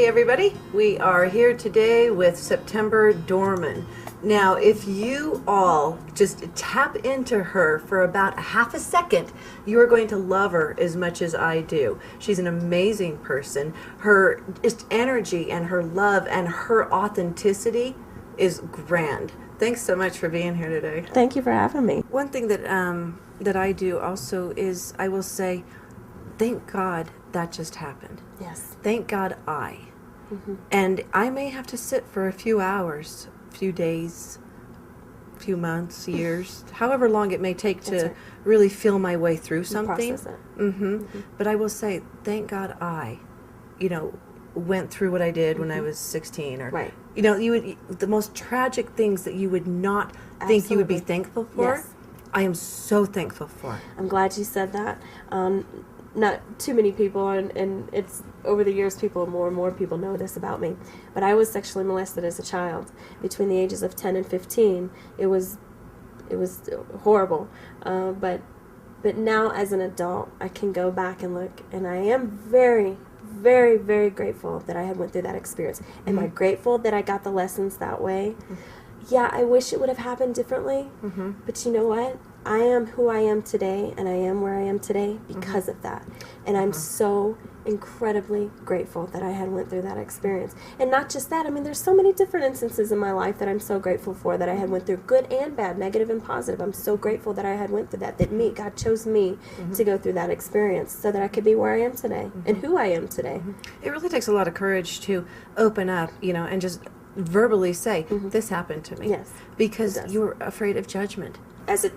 everybody. We are here today with September Dorman. Now, if you all just tap into her for about half a second, you are going to love her as much as I do. She's an amazing person. Her just energy and her love and her authenticity is grand. Thanks so much for being here today. Thank you for having me. One thing that I do also is I will say, thank God that just happened. Yes. Thank God And I may have to sit for a few hours, few days, few months, years, however long it may take to really feel my way through something. Process it. But I will say, thank God went through what I did when I was 16, or the most tragic things that you would not think you would be thankful for. Yes. I am so thankful for. I'm glad you said that. Not too many people, and it's over the years, more and more people know this about me. But I was sexually molested as a child. Between the ages of 10 and 15, it was horrible. But now as an adult, I can go back and look, and I am very, very, very grateful that I had went through that experience. Am I grateful that I got the lessons that way? Yeah, I wish it would have happened differently. But you know what? I am who I am today, and I am where I am today because of that. And I'm so incredibly grateful that I had went through that experience. And not just that, I mean, there's so many different instances in my life that I'm so grateful for, that I had went through, good and bad, negative and positive. I'm so grateful that I had went through that God chose me to go through that experience so that I could be where I am today and who I am today. It really takes a lot of courage to open up, and just verbally say, this happened to me. Yes. Because you were afraid of judgment. As a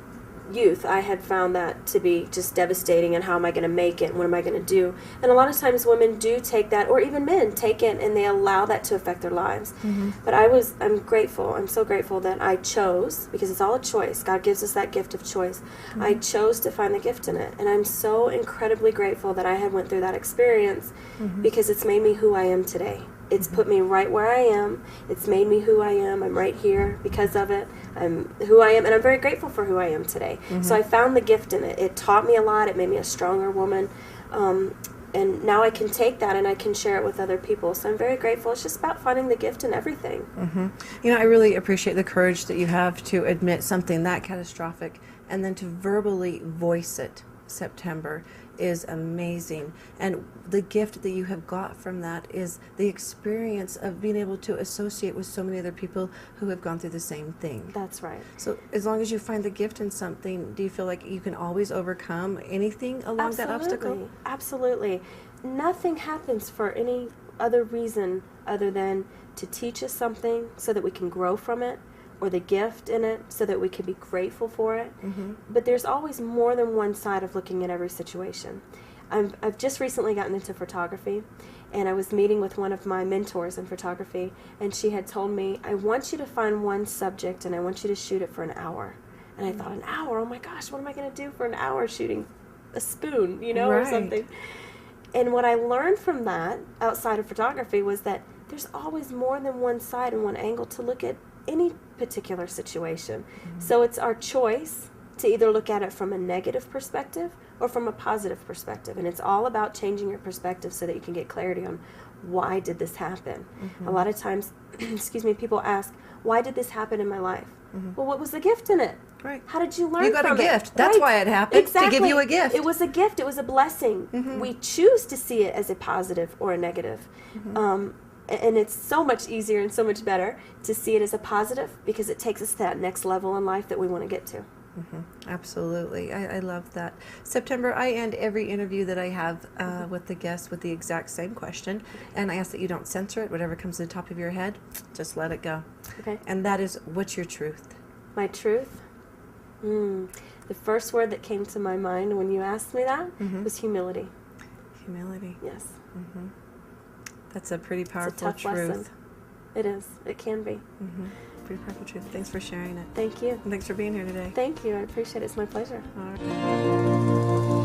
youth, I had found that to be just devastating, and how am I going to make it? What am I going to do? And a lot of times women do take that, or even men take it, and they allow that to affect their lives. But I'm grateful. I'm so grateful that I chose, because it's all a choice. God gives us that gift of choice. I chose to find the gift in it. And I'm so incredibly grateful that I had went through that experience, because it's made me who I am today. It's put me right where I am. It's made me who I am. I'm right here because of it. I'm who I am, and I'm very grateful for who I am today. So I found the gift in it. It taught me a lot. It made me a stronger woman. And now I can take that and I can share it with other people. So I'm very grateful. It's just about finding the gift in everything. I really appreciate the courage that you have to admit something that catastrophic and then to verbally voice it. September is amazing, and the gift that you have got from that is the experience of being able to associate with so many other people who have gone through the same thing. That's right. So as long as you find the gift in something, do you feel like you can always overcome anything along that obstacle? Absolutely. Nothing happens for any other reason other than to teach us something so that we can grow from it, or the gift in it so that we can be grateful for it. But there's always more than one side of looking at every situation. I've just recently gotten into photography, and I was meeting with one of my mentors in photography, and she had told me, I want you to find one subject and I want you to shoot it for an hour. And I thought, an hour? Oh my gosh, what am I going to do for an hour shooting a spoon, or something? And what I learned from that, outside of photography, was that there's always more than one side and one angle to look at any particular situation. So it's our choice to either look at it from a negative perspective or from a positive perspective. And it's all about changing your perspective so that you can get clarity on, why did this happen? A lot of times, people ask, why did this happen in my life? Well, what was the gift in it? Right. How did you learn from it? You got a gift. That's why it happened. Exactly. To give you a gift. It was a gift. It was a blessing. We choose to see it as a positive or a negative. And it's so much easier and so much better to see it as a positive, because it takes us to that next level in life that we want to get to. Absolutely. I love that. September, I end every interview that I have with the guests with the exact same question. And I ask that you don't censor it. Whatever comes to the top of your head, just let it go. Okay. And that is, what's your truth? My truth? The first word that came to my mind when you asked me that was humility. Humility. Yes. That's a pretty powerful it's a tough truth. Lesson. It is. It can be. Pretty powerful truth. Thanks for sharing it. Thank you. And thanks for being here today. Thank you. I appreciate it. It's my pleasure. All right.